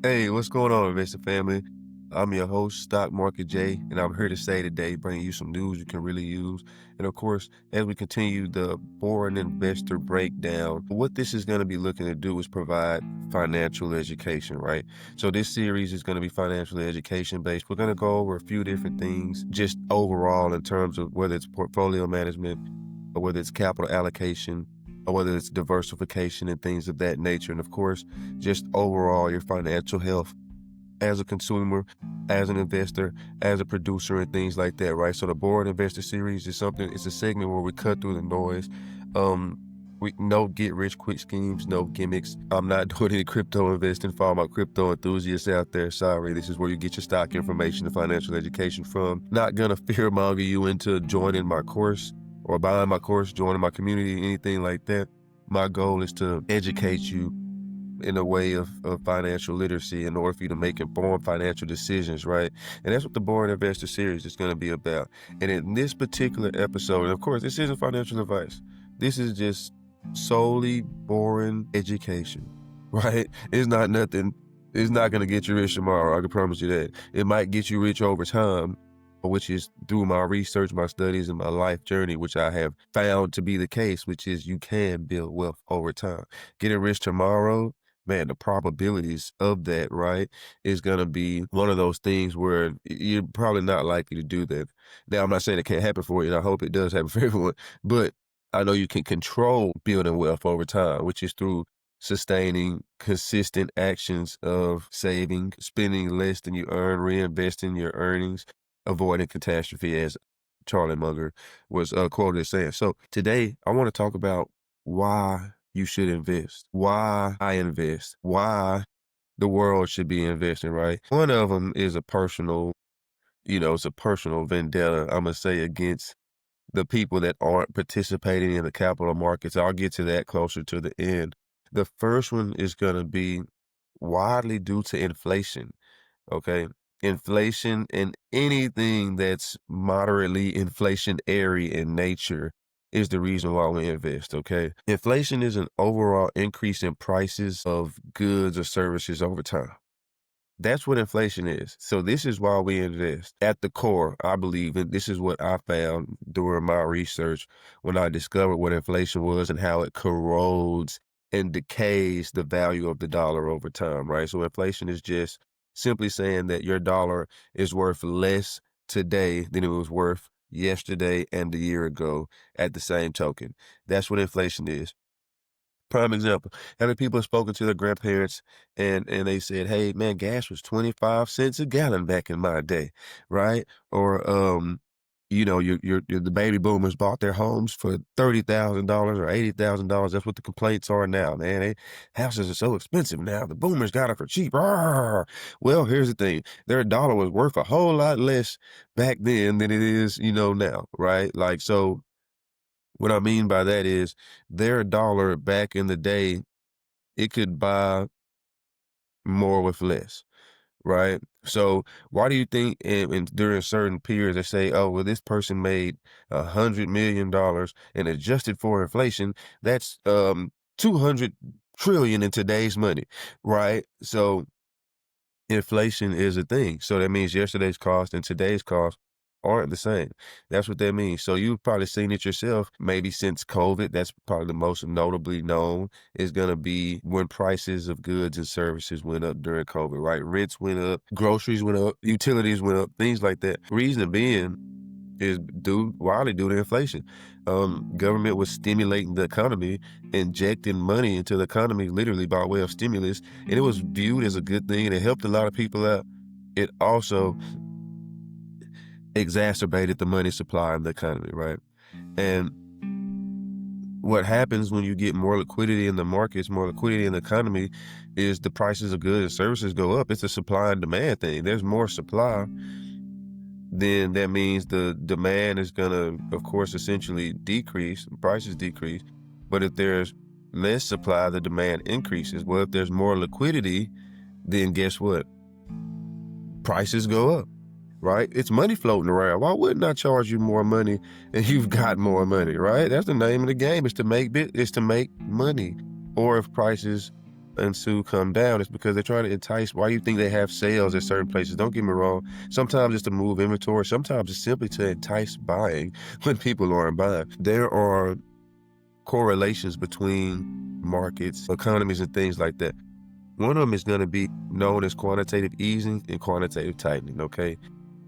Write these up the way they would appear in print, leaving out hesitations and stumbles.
Hey, what's going on, investor family? I'm your host, Stock Market Jay, and I'm here to say today, bringing you some news you can really use. And of course, as we continue the boring investor breakdown, what this is going to be looking to do is provide financial education, right? So this series is going to be financially education based. We're going to go over a few different things, just overall in terms of whether it's portfolio management or whether it's capital allocation, or whether it's diversification and things of that nature. And of course, just overall your financial health as a consumer, as an investor, as a producer, and things like that, right? So the Board Investor Series is something, it's a segment where we cut through the noise. Um, we no get rich quick schemes, no gimmicks. I'm not doing any crypto investing for all my crypto enthusiasts out there. Sorry, this is where you get your stock information and financial education from. Not gonna fear monger you into joining my course or buying my course, joining my community, anything like that. My goal is to educate you in a way of financial literacy in order for you to make informed financial decisions, right? And that's what the Boring Investor Series is going to be about. And in this particular episode, and of course, this isn't financial advice. This is just solely boring education, right? It's not nothing. It's not going to get you rich tomorrow. I can promise you that. It might get you rich over time, which is through my research, my studies, and my life journey, which I have found to be the case, which is you can build wealth over time. Getting rich tomorrow, man, the probabilities of that, right, is going to be one of those things where you're probably not likely to do that. Now, I'm not saying it can't happen for you, and I hope it does happen for everyone, but I know you can control building wealth over time, which is through sustaining consistent actions of saving, spending less than you earn, reinvesting your earnings, avoiding catastrophe, as Charlie Munger was quoted as saying. So today, I want to talk about why you should invest, why I invest, why the world should be investing, right? One of them is a personal, it's a personal vendetta, I'm going to say, against the people that aren't participating in the capital markets. I'll get to that closer to the end. The first one is going to be widely due to inflation. Okay. Inflation and anything that's moderately inflationary in nature is the reason why we invest. Okay. Inflation is an overall increase in prices of goods or services over time. That's what inflation is. So this is why we invest. At the core, I believe, and this is what I found during my research when I discovered what inflation was and how it corrodes and decays the value of the dollar over time, right? So inflation is just simply saying that your dollar is worth less today than it was worth yesterday and a year ago at the same token. That's what inflation is. Prime example. How many people have spoken to their grandparents and they said, "Hey, man, gas was 25 cents a gallon back in my day," right? Or, the baby boomers bought their homes for $30,000 or $80,000. That's what the complaints are now, man. Houses are so expensive now. The boomers got it for cheap. Rawr. Well, here's the thing. Their dollar was worth a whole lot less back then than it is, now, right? Like, so what I mean by that is their dollar back in the day, it could buy more with less, right? So why do you think during certain periods they say, oh, well, this person made $100 million and adjusted for inflation, that's 200 trillion in today's money, right? So inflation is a thing. So that means yesterday's cost and today's cost aren't the same. That's what that means. So you've probably seen it yourself, maybe since COVID. That's probably the most notably known is going to be when prices of goods and services went up during COVID, right? Rents went up, groceries went up, utilities went up, things like that. Reason being is widely due to inflation. Government was stimulating the economy, injecting money into the economy literally by way of stimulus, and it was viewed as a good thing, and it helped a lot of people out. It also exacerbated the money supply in the economy, right? And what happens when you get more liquidity in the markets, more liquidity in the economy, is the prices of goods and services go up. It's a supply and demand thing. There's more supply, then that means the demand is going to, of course, essentially decrease, prices decrease. But if there's less supply, the demand increases. Well, if there's more liquidity, then guess what? Prices go up, right? It's money floating around. Why wouldn't I charge you more money and you've got more money, right? That's the name of the game, is to make money. Or if prices and Sue come down, it's because they're trying to entice. Why you think they have sales at certain places? Don't get me wrong. Sometimes it's to move inventory. Sometimes it's simply to entice buying when people aren't buying. There are correlations between markets, economies, and things like that. One of them is going to be known as quantitative easing and quantitative tightening, okay?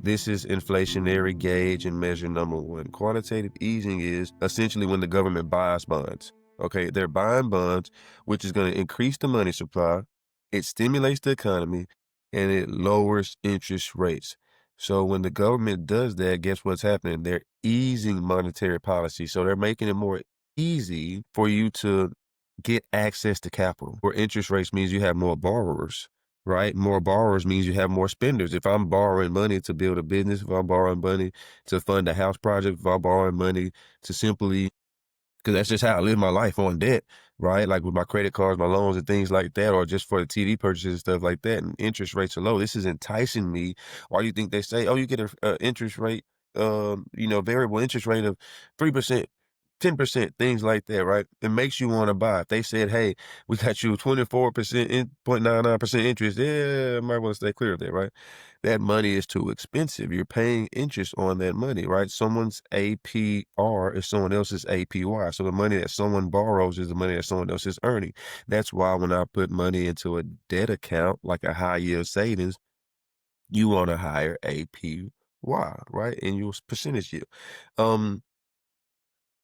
This is inflationary gauge and measure number one. Quantitative easing is essentially when the government buys bonds, okay? They're buying bonds, which is going to increase the money supply. It stimulates the economy and it lowers interest rates. So when the government does that, guess what's happening? They're easing monetary policy. So they're making it more easy for you to get access to capital. Where interest rates means you have more borrowers, right? More borrowers means you have more spenders. If I'm borrowing money to build a business, if I'm borrowing money to fund a house project, if I'm borrowing money to simply, because that's just how I live my life, on debt, right? Like with my credit cards, my loans and things like that, or just for the TV purchases and stuff like that. And interest rates are low. This is enticing me. Why do you think they say, oh, you get a interest rate, variable interest rate of 3%, 10%, things like that, right? It makes you want to buy. If they said, hey, we got you 24%, 0.99% interest, yeah, I might want to stay clear of that, right? That money is too expensive. You're paying interest on that money, right? Someone's APR is someone else's APY. So the money that someone borrows is the money that someone else is earning. That's why when I put money into a debt account, like a high yield savings, you want a higher APY, right? And your percentage yield.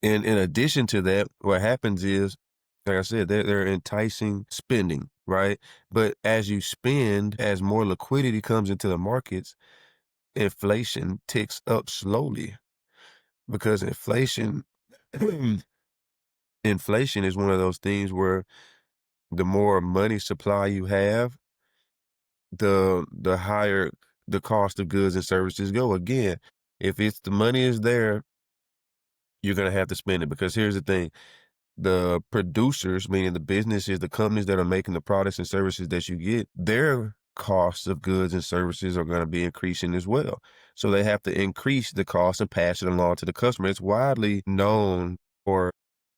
And in addition to that, what happens is, like I said, they're enticing spending, right? But as you spend, as more liquidity comes into the markets, inflation ticks up slowly, because inflation is one of those things where the more money supply you have, the higher the cost of goods and services go. Again, if it's the money is there, you're gonna have to spend it, because here's the thing. The producers, meaning the businesses, the companies that are making the products and services that you get, their costs of goods and services are going to be increasing as well. So they have to increase the cost and pass it along to the customer. It's widely known, or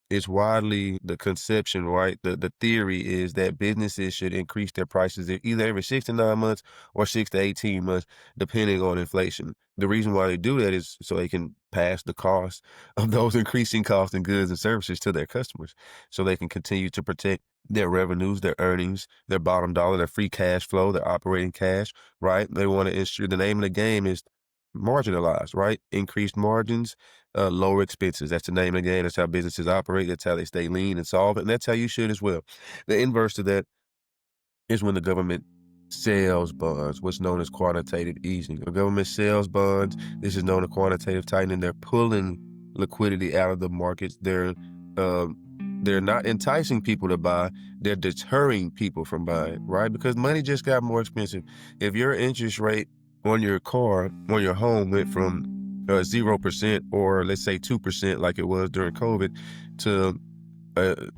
it's widely the conception, right? The theory is that businesses should increase their prices either every 6 to 9 months or 6 to 18 months, depending on inflation. The reason why they do that is so they can pass the cost of those increasing costs and goods and services to their customers, so they can continue to protect their revenues, their earnings, their bottom dollar, their free cash flow, their operating cash, right? They want to ensure, the name of the game is marginalized, right? Increased margins, lower expenses. That's the name of the game. That's how businesses operate. That's how they stay lean and solvent. And that's how you should as well. The inverse to that is when the government sells bonds, what's known as quantitative easing. The government sells bonds. This is known as quantitative tightening. They're pulling liquidity out of the markets. They're not enticing people to buy. They're deterring people from buying, right? Because money just got more expensive. If your interest rate on your car, on your home, went from 0%, or let's say 2%, like it was during COVID, to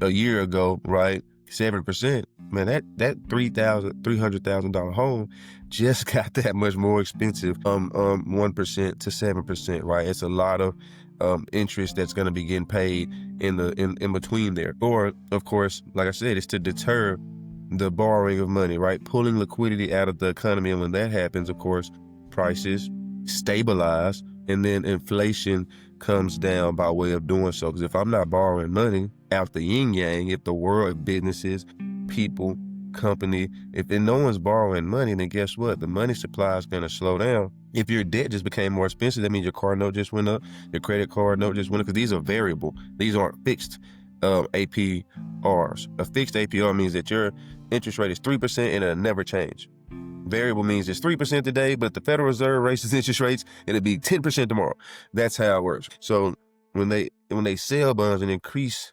a year ago, right, 7%, man, that $300,000 home just got that much more expensive. 1% to 7%, right? It's a lot of interest that's going to be getting paid in between there. Or, of course, like I said, it's to deter the borrowing of money, right? Pulling liquidity out of the economy. And when that happens, of course, prices stabilize, and then inflation comes down by way of doing so. Because if I'm not borrowing money out the yin yang, if the world, if businesses, people, company, if then no one's borrowing money, then guess what? The money supply is going to slow down. If your debt just became more expensive, that means your car note just went up, your credit card note just went up, because these are variable. These aren't fixed APRs. A fixed APR means that your interest rate is 3% and it'll never change. Variable means it's 3% today, but if the Federal Reserve raises interest rates, it'll be 10% tomorrow. That's how it works. So when they sell bonds and increase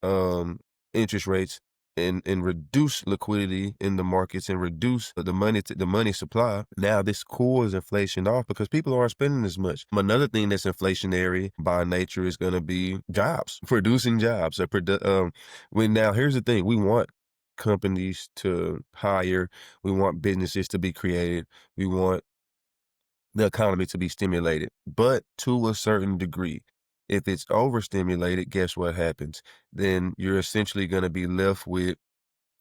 interest rates and reduce liquidity in the markets and reduce the money supply, now this cools inflation off because people aren't spending as much. Another thing that's inflationary by nature is going to be jobs, producing jobs. Now here's the thing: we want companies to hire, we want businesses to be created, we want the economy to be stimulated, but to a certain degree. If it's overstimulated, guess what happens? Then you're essentially going to be left with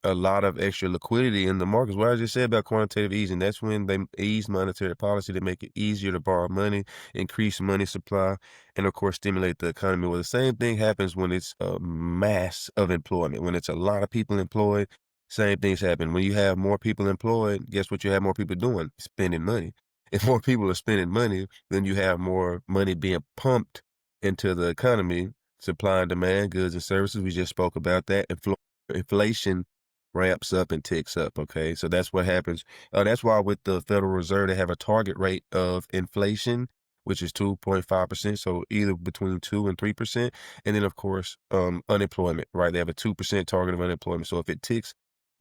a lot of extra liquidity in the markets. What I just said about quantitative easing, that's when they ease monetary policy to make it easier to borrow money, increase money supply, and of course stimulate the economy. Well, the same thing happens when it's a mass of employment. When it's a lot of people employed, same things happen. When you have more people employed, guess what you have more people doing? Spending money. If more people are spending money, then you have more money being pumped into the economy, supply and demand, goods and services. We just spoke about that. Inflation ramps up and ticks up. Okay. So that's what happens. That's why with the Federal Reserve, they have a target rate of inflation, which is 2.5%. So either between 2 and 3%. And then, of course, unemployment, right? They have a 2% target of unemployment. So if it ticks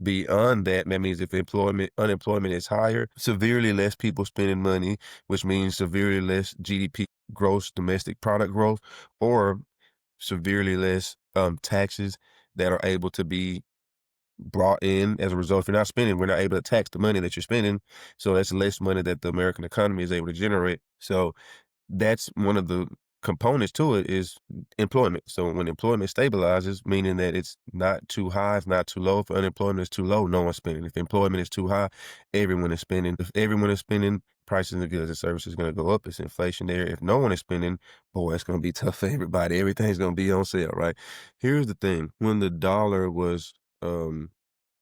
beyond that, that means if unemployment is higher, severely less people spending money, which means severely less GDP, gross domestic product growth, or severely less taxes that are able to be brought in as a result. If you're not spending, we're not able to tax the money that you're spending. So that's less money that the American economy is able to generate. So that's one of the components to it is employment. So when employment stabilizes, meaning that it's not too high, it's not too low. If unemployment is too low, no one's spending. If employment is too high, everyone is spending. If everyone is spending, prices of goods and services are going to go up. It's inflationary. If no one is spending, boy, it's going to be tough for everybody. Everything's going to be on sale, right? Here's the thing. When the dollar was um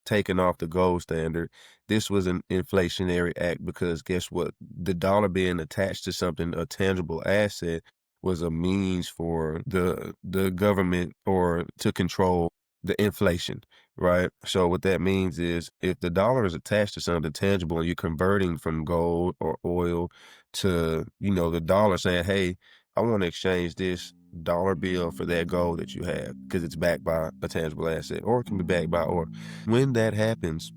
taken off the gold standard, this was an inflationary act because guess what? The dollar being attached to something, a tangible asset, was a means for the government or to control the inflation, right? So what that means is if the dollar is attached to something tangible and you're converting from gold or oil to, the dollar saying, hey, I want to exchange this dollar bill for that gold that you have because it's backed by a tangible asset or it can be backed by or when that happens,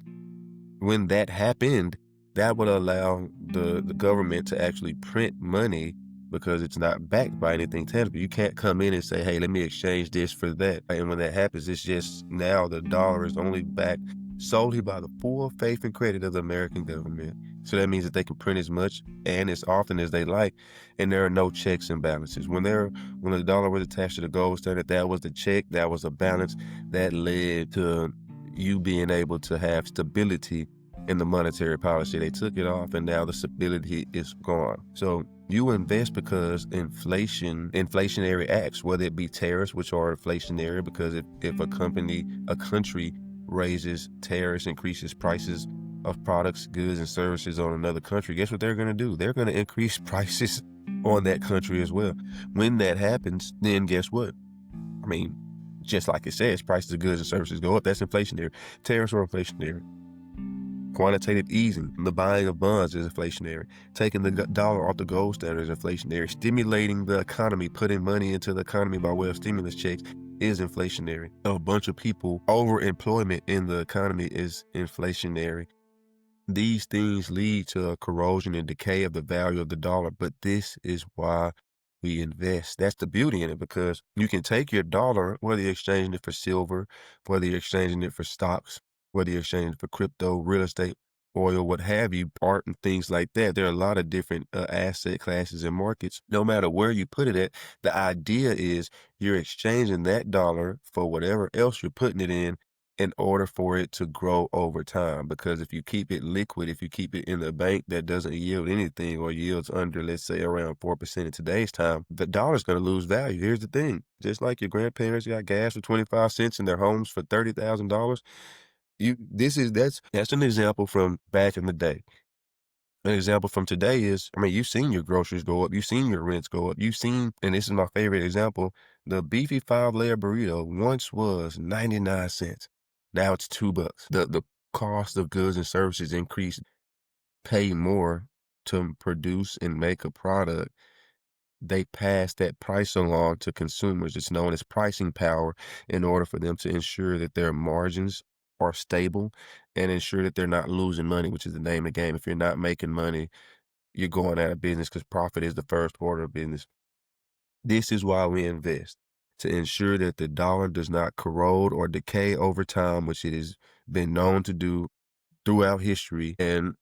when that happened, that would allow the government to actually print money because it's not backed by anything tangible. You can't come in and say, hey, let me exchange this for that. And when that happens, it's just now the dollar is only backed solely by the full faith and credit of the American government. So that means that they can print as much and as often as they like, and there are no checks and balances. When the dollar was attached to the gold standard, that was the check, that was a balance that led to you being able to have stability in the monetary policy. They took it off and now the stability is gone. So you invest because inflationary acts, whether it be tariffs, which are inflationary because if a country raises tariffs, increases prices of products, goods, and services on another country, guess what they're going to do? They're going to increase prices on that country as well. When that happens, then guess what? I mean, just like it says, prices of goods and services go up. That's inflationary. Tariffs are inflationary. Quantitative easing, the buying of bonds is inflationary. Taking the dollar off the gold standard is inflationary. Stimulating the economy, putting money into the economy by way of stimulus checks is inflationary. A bunch of people, overemployment in the economy is inflationary. These things lead to a corrosion and decay of the value of the dollar, but this is why we invest. That's the beauty in it because you can take your dollar, whether you're exchanging it for silver, whether you're exchanging it for stocks, whether you're exchanging it for crypto, real estate, oil, what have you, art and things like that. There are a lot of different asset classes and markets. No matter where you put it at, the idea is you're exchanging that dollar for whatever else you're putting it in order for it to grow over time. Because if you keep it liquid, if you keep it in the bank that doesn't yield anything or yields under, let's say, around 4% in today's time, the dollar's going to lose value. Here's the thing. Just like your grandparents got gas for 25 cents in their homes for $30,000, that's an example from back in the day. An example from today is, I mean, you've seen your groceries go up, you've seen your rents go up, you've seen, and this is my favorite example, the beefy 5-layer burrito once was 99 cents. Now it's $2. The cost of goods and services increased, pay more to produce and make a product. They pass that price along to consumers. It's known as pricing power in order for them to ensure that their margins are stable and ensure that they're not losing money, which is the name of the game. If you're not making money, you're going out of business because profit is the first order of business. This is why we invest, to ensure that the dollar does not corrode or decay over time, which it has been known to do throughout history. And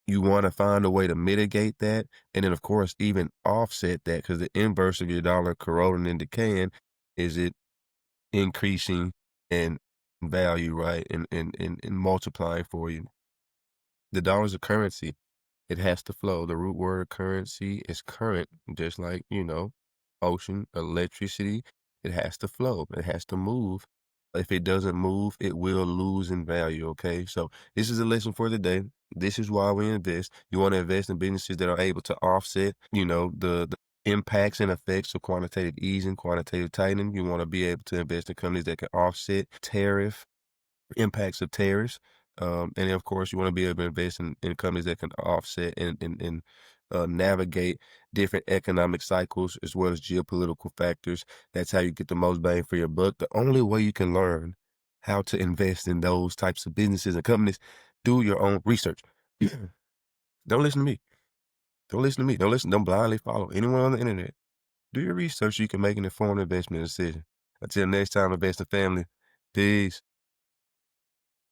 you want to find a way to mitigate that. And then, of course, even offset that because the inverse of your dollar corroding and decaying is it increasing and value, right, and multiplying for you. The dollar is a currency. It has to flow. The root word currency is current, just like, ocean, electricity. It has to flow. It has to move. If it doesn't move, it will lose in value. Okay. So this is a lesson for the day. This is why we invest. You want to invest in businesses that are able to offset, the impacts and effects of quantitative easing, quantitative tightening. You want to be able to invest in companies that can offset tariff impacts of tariffs. And of course, you want to be able to invest in companies that can offset and navigate different economic cycles as well as geopolitical factors. That's how you get the most bang for your buck. The only way you can learn how to invest in those types of businesses and companies, do your own research. Don't listen to me. Don't listen to me. Don't listen. Don't blindly follow anyone on the internet. Do your research so you can make an informed investment decision. Until next time, invest in family. Peace.